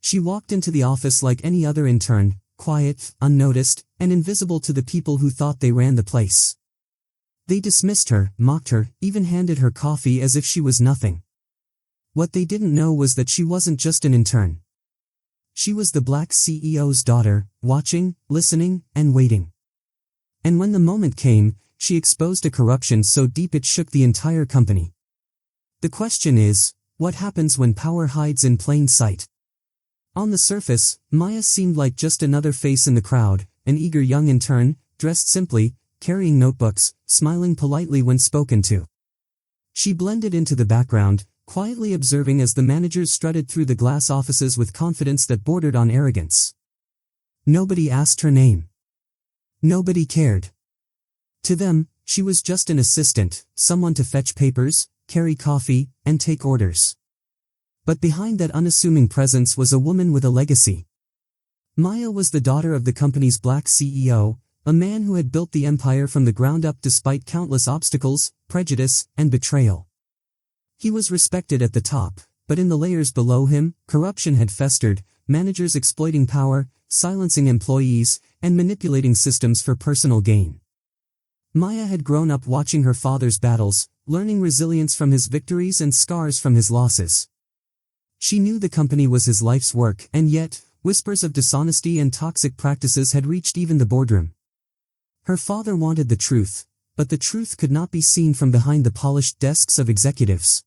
She walked into the office like any other intern, quiet, unnoticed, and invisible to the people who thought they ran the place. They dismissed her, mocked her, even handed her coffee as if she was nothing. What they didn't know was that she wasn't just an intern. She was the Black CEO's daughter, watching, listening, and waiting. And when the moment came, she exposed a corruption so deep it shook the entire company. The question is, what happens when power hides in plain sight? On the surface, Maya seemed like just another face in the crowd, an eager young intern, dressed simply, carrying notebooks, smiling politely when spoken to. She blended into the background, quietly observing as the managers strutted through the glass offices with confidence that bordered on arrogance. Nobody asked her name. Nobody cared. To them, she was just an assistant, someone to fetch papers, carry coffee, and take orders. But behind that unassuming presence was a woman with a legacy. Maya was the daughter of the company's Black CEO, a man who had built the empire from the ground up despite countless obstacles, prejudice, and betrayal. He was respected at the top, but in the layers below him, corruption had festered, managers exploiting power, silencing employees, and manipulating systems for personal gain. Maya had grown up watching her father's battles, learning resilience from his victories and scars from his losses. She knew the company was his life's work, and yet, whispers of dishonesty and toxic practices had reached even the boardroom. Her father wanted the truth, but the truth could not be seen from behind the polished desks of executives.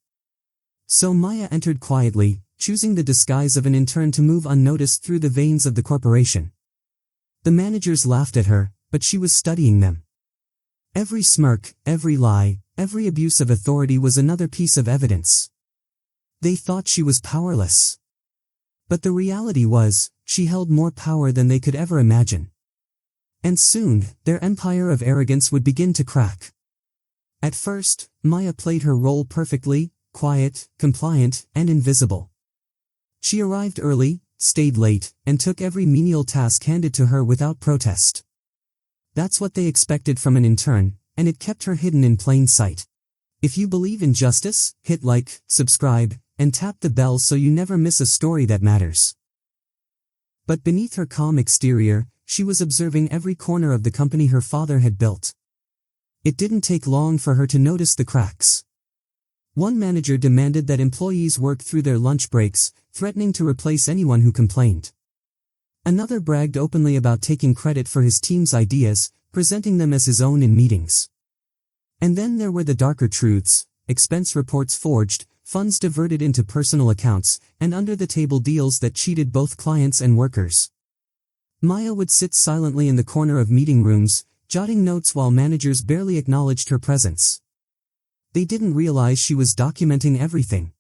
So Maya entered quietly, choosing the disguise of an intern to move unnoticed through the veins of the corporation. The managers laughed at her, but she was studying them. Every smirk, every lie, every abuse of authority was another piece of evidence. They thought she was powerless. But the reality was, she held more power than they could ever imagine. And soon, their empire of arrogance would begin to crack. At first, Maya played her role perfectly, quiet, compliant, and invisible. She arrived early, stayed late, and took every menial task handed to her without protest. That's what they expected from an intern, and it kept her hidden in plain sight. If you believe in justice, hit like, subscribe, and tap the bell so you never miss a story that matters. But beneath her calm exterior, she was observing every corner of the company her father had built. It didn't take long for her to notice the cracks. One manager demanded that employees work through their lunch breaks, threatening to replace anyone who complained. Another bragged openly about taking credit for his team's ideas, presenting them as his own in meetings. And then there were the darker truths, expense reports forged, funds diverted into personal accounts, and under-the-table deals that cheated both clients and workers. Maya would sit silently in the corner of meeting rooms, jotting notes while managers barely acknowledged her presence. They didn't realize she was documenting everything.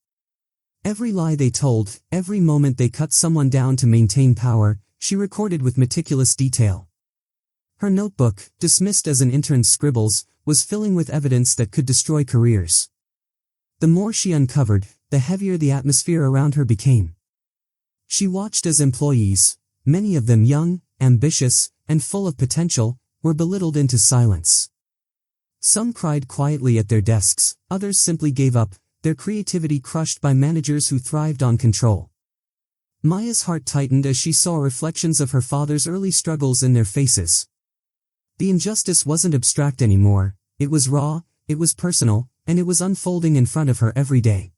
Every lie they told, every moment they cut someone down to maintain power, she recorded with meticulous detail. Her notebook, dismissed as an intern's scribbles, was filling with evidence that could destroy careers. The more she uncovered, the heavier the atmosphere around her became. She watched as employees, many of them young, ambitious, and full of potential, were belittled into silence. Some cried quietly at their desks, others simply gave up, their creativity crushed by managers who thrived on control. Maya's heart tightened as she saw reflections of her father's early struggles in their faces. The injustice wasn't abstract anymore, it was raw, it was personal, and it was unfolding in front of her every day.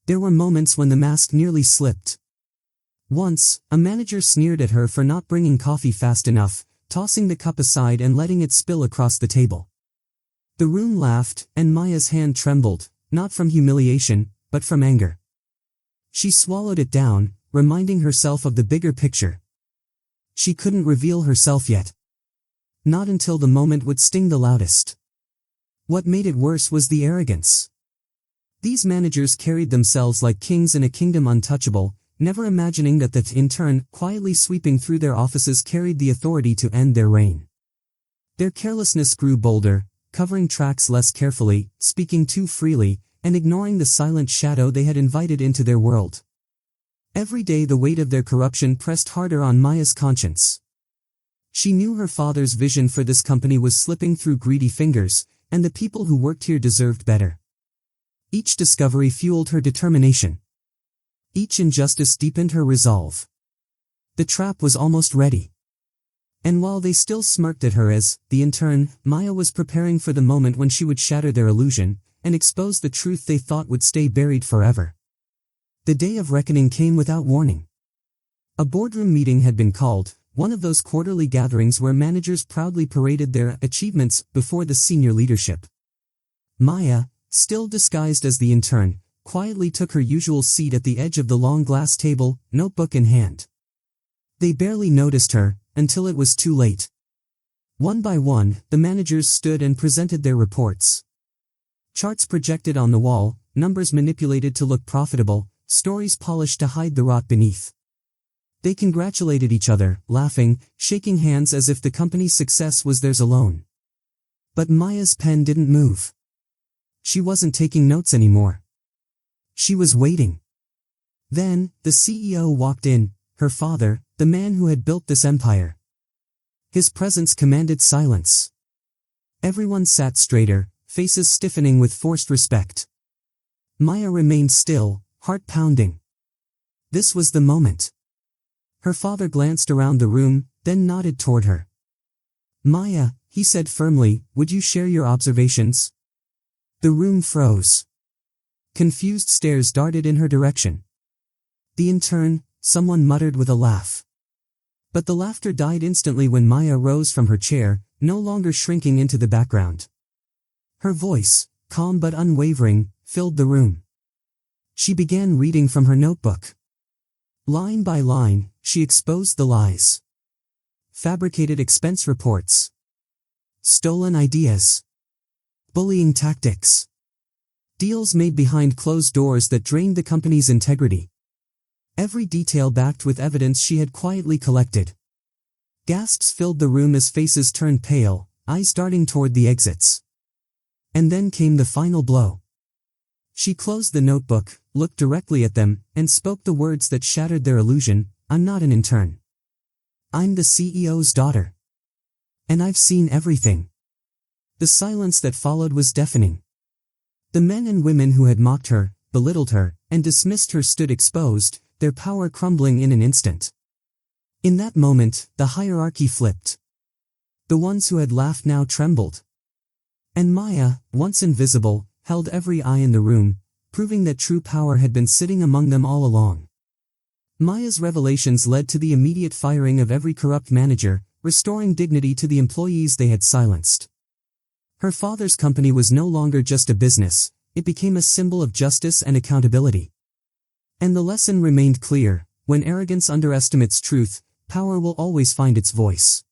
There were moments when the mask nearly slipped. Once, a manager sneered at her for not bringing coffee fast enough, tossing the cup aside and letting it spill across the table. The room laughed, and Maya's hand trembled, not from humiliation, but from anger. She swallowed it down, reminding herself of the bigger picture. She couldn't reveal herself yet. Not until the moment would sting the loudest. What made it worse was the arrogance. These managers carried themselves like kings in a kingdom untouchable, never imagining that the intern, quietly sweeping through their offices, carried the authority to end their reign. Their carelessness grew bolder, covering tracks less carefully, speaking too freely, and ignoring the silent shadow they had invited into their world. Every day the weight of their corruption pressed harder on Maya's conscience. She knew her father's vision for this company was slipping through greedy fingers, and the people who worked here deserved better. Each discovery fueled her determination. Each injustice deepened her resolve. The trap was almost ready. And while they still smirked at her as the intern, Maya was preparing for the moment when she would shatter their illusion and expose the truth they thought would stay buried forever. The day of reckoning came without warning. A boardroom meeting had been called, one of those quarterly gatherings where managers proudly paraded their achievements before the senior leadership. Maya, still disguised as the intern, quietly took her usual seat at the edge of the long glass table, notebook in hand. They barely noticed her, until it was too late. One by one, the managers stood and presented their reports. Charts projected on the wall, numbers manipulated to look profitable, stories polished to hide the rot beneath. They congratulated each other, laughing, shaking hands as if the company's success was theirs alone. But Maya's pen didn't move. She wasn't taking notes anymore. She was waiting. Then, the CEO walked in, her father, the man who had built this empire. His presence commanded silence. Everyone sat straighter, faces stiffening with forced respect. Maya remained still, heart pounding. This was the moment. Her father glanced around the room, then nodded toward her. "Maya," he said firmly, "would you share your observations?" The room froze. Confused stares darted in her direction. "The intern," someone muttered with a laugh. But the laughter died instantly when Maya rose from her chair, no longer shrinking into the background. Her voice, calm but unwavering, filled the room. She began reading from her notebook. Line by line, she exposed the lies. Fabricated expense reports. Stolen ideas. Bullying tactics. Deals made behind closed doors that drained the company's integrity. Every detail backed with evidence she had quietly collected. Gasps filled the room as faces turned pale, eyes darting toward the exits. And then came the final blow. She closed the notebook, looked directly at them, and spoke the words that shattered their illusion, "I'm not an intern. I'm the CEO's daughter. And I've seen everything." The silence that followed was deafening. The men and women who had mocked her, belittled her, and dismissed her stood exposed, their power crumbling in an instant. In that moment, the hierarchy flipped. The ones who had laughed now trembled. And Maya, once invisible, held every eye in the room, proving that true power had been sitting among them all along. Maya's revelations led to the immediate firing of every corrupt manager, restoring dignity to the employees they had silenced. Her father's company was no longer just a business, it became a symbol of justice and accountability. And the lesson remained clear: when arrogance underestimates truth, power will always find its voice.